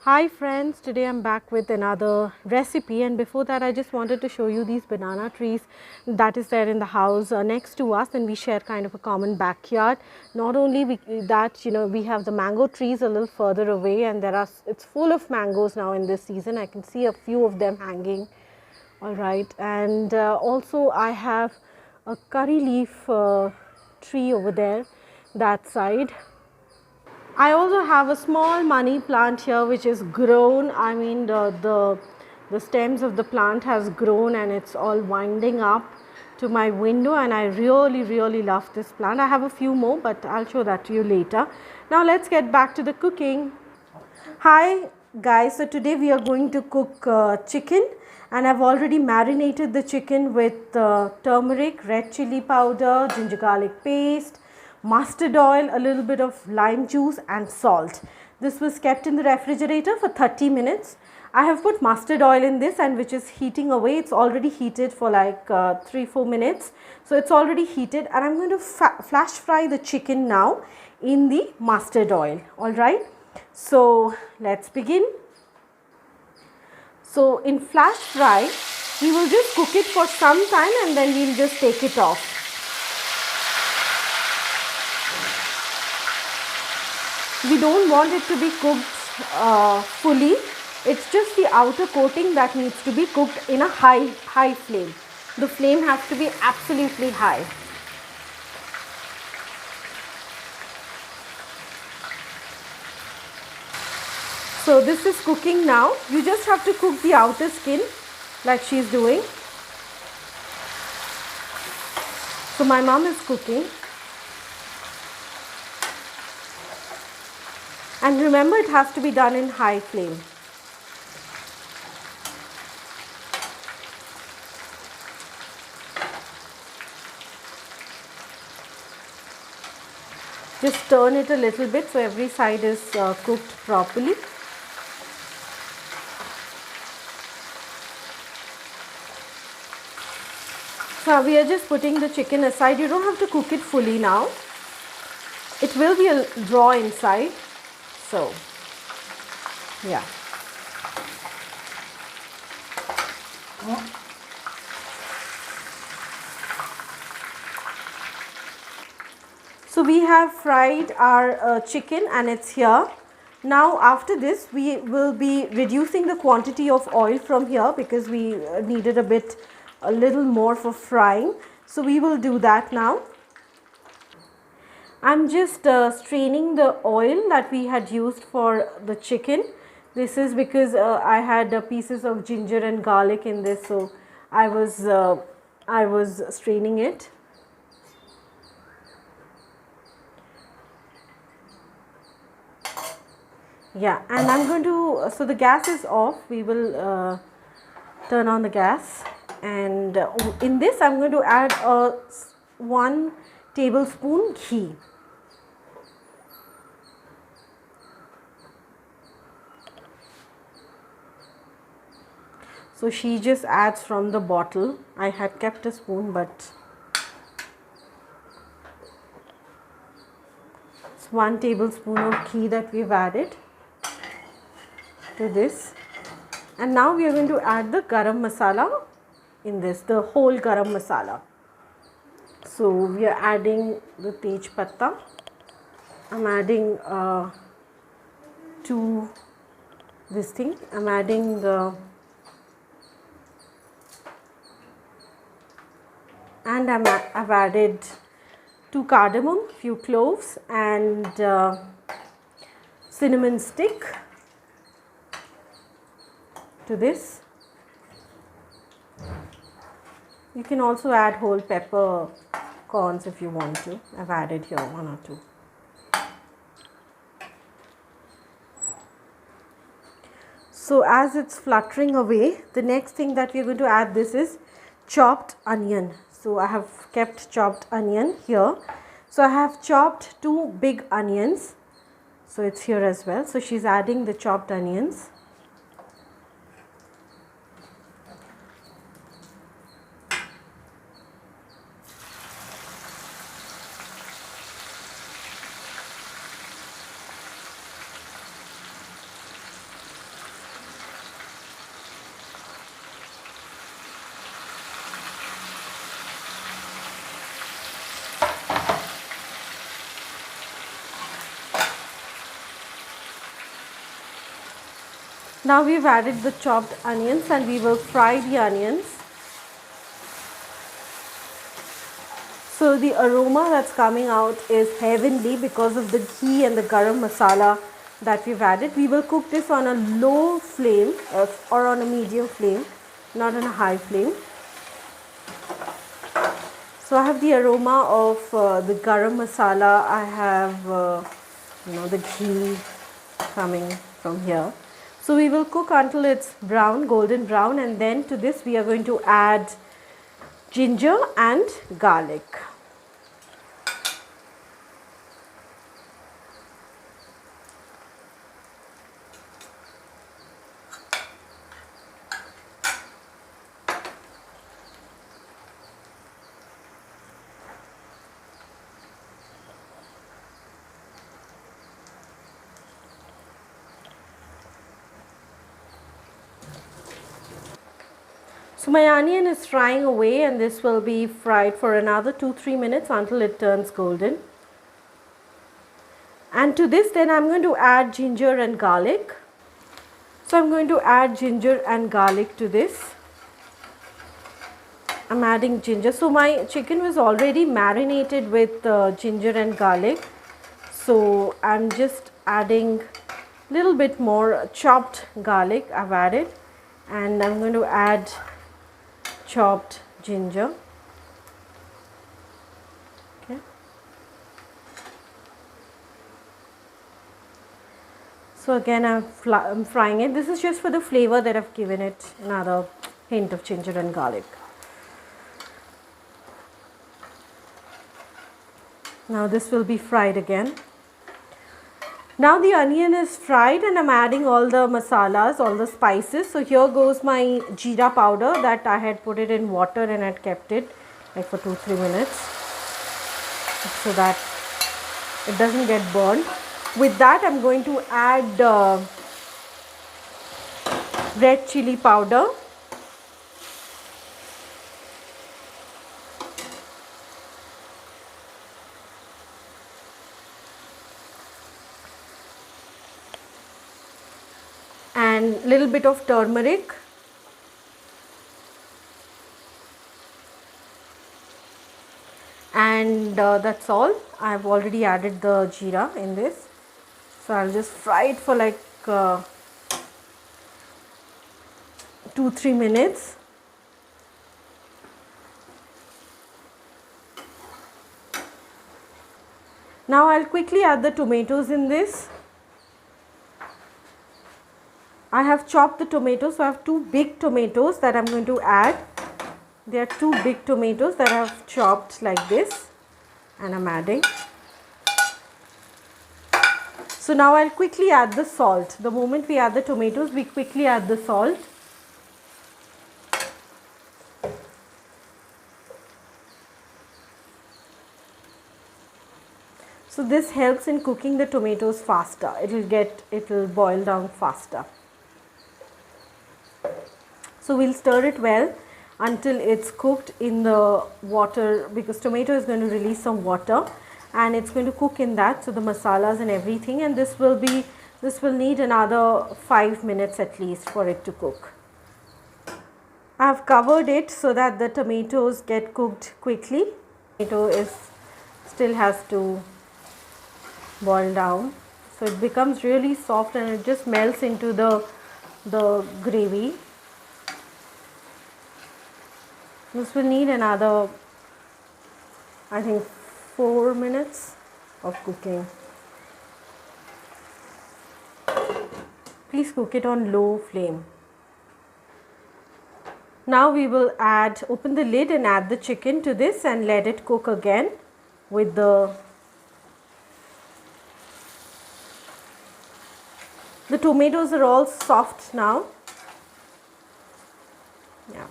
Hi friends, today I'm back with another recipe, and before that I just wanted to show you these banana trees that is there in the house next to us, and we share kind of a common backyard. Not only that, we have the mango trees a little further away, and it's full of mangoes now in this season. I can see a few of them hanging. All right, and also I have a curry leaf tree over there, that side. I also have a small money plant here which is grown. I mean the stems of the plant has grown and it's all winding up to my window, and I really love this plant. I have a few more, but I'll show that to you later. Now let's get back to the cooking. Hi guys, so today we are going to cook chicken, and I've already marinated the chicken with turmeric, red chili powder, ginger garlic paste, mustard oil, a little bit of lime juice and salt. This was kept in the refrigerator for 30 minutes. I have put mustard oil in this, and which is heating away. It's already heated for like 3-4 minutes. So it's already heated, and I'm going to flash fry the chicken now in the mustard oil. Alright. So let's begin. So in flash fry, we will just cook it for some time and then we will just take it off. We don't want it to be cooked fully. It's just the outer coating that needs to be cooked in a high flame. The flame has to be absolutely high. So this is cooking now. You just have to cook the outer skin like she's doing. So my mom is cooking. And remember, it has to be done in high flame. Just turn it a little bit so every side is cooked properly. So we are just putting the chicken aside. You don't have to cook it fully now. It will be a raw inside. So, yeah. So we have fried our chicken and it's here. Now after this we will be reducing the quantity of oil from here because we needed a little more for frying. So we will do that now. I'm just straining the oil that we had used for the chicken. This is because I had pieces of ginger and garlic in this, so I was straining it. Yeah, and I'm going to, so the gas is off. We will turn on the gas, and in this I'm going to add 1 tablespoon ghee. So she just adds from the bottle. I had kept a spoon, but it's 1 tablespoon of ghee that we've added to this. And now we are going to add the garam masala in this, the whole garam masala. So we are adding the tej patta. I'm adding to this thing. I'm adding the and I've added 2 cardamom, few cloves, and cinnamon stick to this. You can also add whole pepper corns if you want to. I've added here 1 or 2. So as it's fluttering away, the next thing that we're going to add this is chopped onion. So I have kept chopped onion here. So I have chopped 2 big onions. So it's here as well. So she's adding the chopped onions. Now we've added the chopped onions and we will fry the onions. So the aroma that's coming out is heavenly because of the ghee and the garam masala that we've added. We will cook this on a low flame or on a medium flame, not on a high flame. So I have the aroma of the garam masala, I have the ghee coming from here. So we will cook until it's brown, golden brown, and then to this we are going to add ginger and garlic. So my onion is frying away and this will be fried for another 2-3 minutes until it turns golden. And to this then I'm going to add ginger and garlic. So I'm going to add ginger and garlic to this. I'm adding ginger. So my chicken was already marinated with ginger and garlic. So I'm just adding a little bit more chopped garlic I've added, and I'm going to add chopped ginger. Okay. So again I'm frying it. This is just for the flavor that I've given it another hint of ginger and garlic. Now this will be fried again. Now the onion is fried and I'm adding all the masalas, all the spices. So here goes my jeera powder that I had put it in water and had kept it like for 2-3 minutes so that it doesn't get burned. With that I'm going to add red chili powder. And little bit of turmeric, and that's all. I have already added the jeera in this, so I'll just fry it for like 2-3 minutes. Now I'll quickly add the tomatoes in this. I have chopped the tomatoes, so I have 2 big tomatoes that I'm going to add. There are 2 big tomatoes that I have chopped like this and I'm adding. So now I'll quickly add the salt. The moment we add the tomatoes, we quickly add the salt. So this helps in cooking the tomatoes faster. It will boil down faster. So we'll stir it well until it's cooked in the water, because tomato is going to release some water and it's going to cook in that, so the masalas and everything, and this will need another 5 minutes at least for it to cook. I have covered it so that the tomatoes get cooked quickly. Tomato still has to boil down, so it becomes really soft and it just melts into the gravy. This will need another, I think, 4 minutes of cooking. Please cook it on low flame. Now we will open the lid and add the chicken to this and let it cook again with the tomatoes are all soft now. Yeah.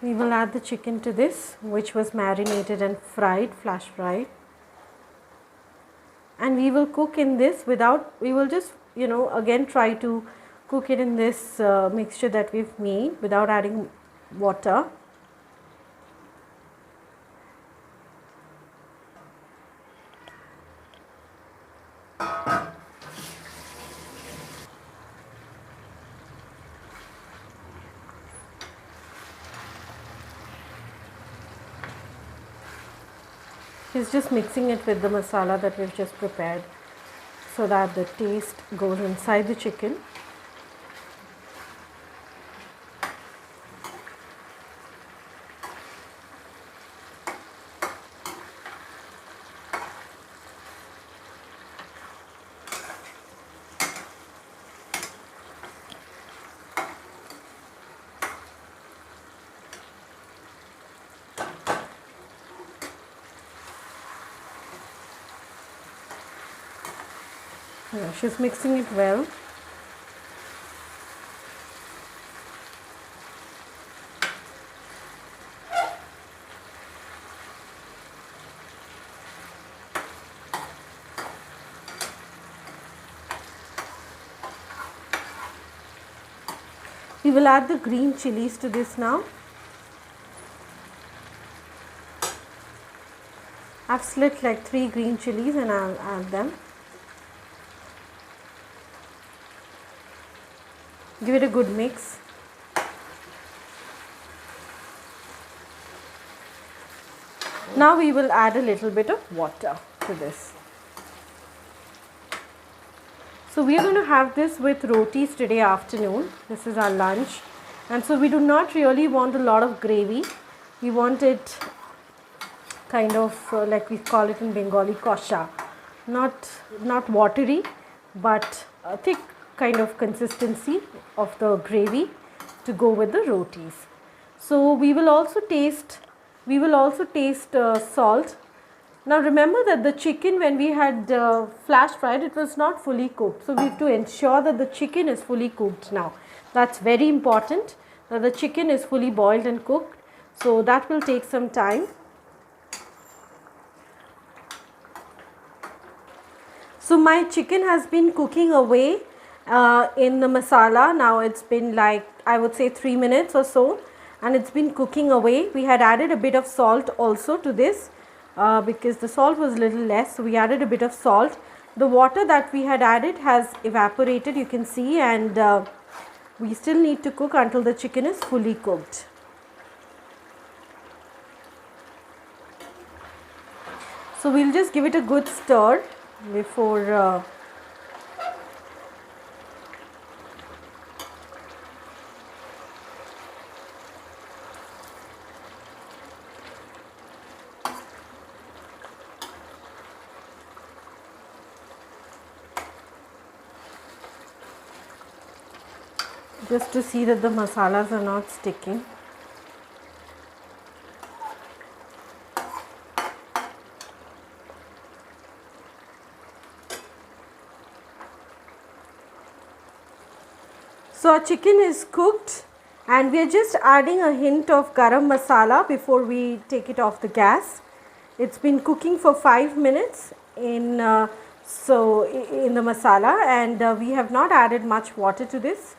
We will add the chicken to this, which was marinated and fried, flash fried. And we will cook in this we will just, again try to cook it in this mixture that we've made without adding water. He's just mixing it with the masala that we've just prepared so that the taste goes inside the chicken. Yeah, she's mixing it well. We will add the green chilies to this now. I've slit like 3 green chilies and I'll add them. Give it a good mix. Now we will add a little bit of water to this. So we are going to have this with rotis today afternoon. This is our lunch. And so we do not really want a lot of gravy. We want it kind of like we call it in Bengali, kosha. Not watery, but a thick kind of consistency of the gravy to go with the rotis. So we will also taste salt. Now remember that the chicken, when we had flash fried, it was not fully cooked. So we have to ensure that the chicken is fully cooked now. That's very important, that the chicken is fully boiled and cooked. So that will take some time. So my chicken has been cooking away in the masala. Now it's been like, I would say 3 minutes or so, and it's been cooking away. We had added a bit of salt also to this because the salt was a little less, so we added a bit of salt. The water that we had added has evaporated, you can see, and we still need to cook until the chicken is fully cooked. So we'll just give it a good stir before just to see that the masalas are not sticking. So our chicken is cooked and we are just adding a hint of garam masala before we take it off the gas. It's been cooking for 5 minutes in the masala, and we have not added much water to this,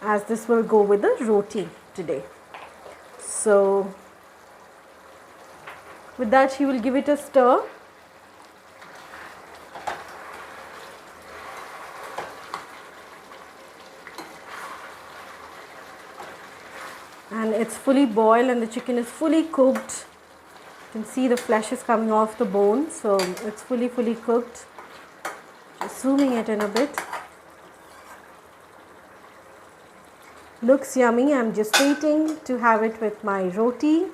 as this will go with the roti today. So with that you will give it a stir. And it's fully boiled and the chicken is fully cooked. You can see the flesh is coming off the bone, so it's fully cooked. Just zooming it in a bit. Looks yummy. I'm just waiting to have it with my roti.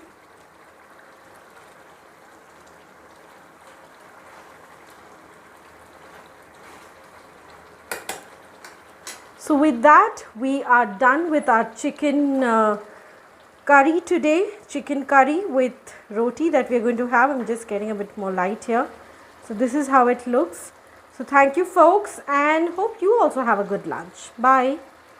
So with that we are done with our chicken curry today, chicken curry with roti that we are going to have. I'm just getting a bit more light here. So this is how it looks. So thank you folks, and hope you also have a good lunch. Bye.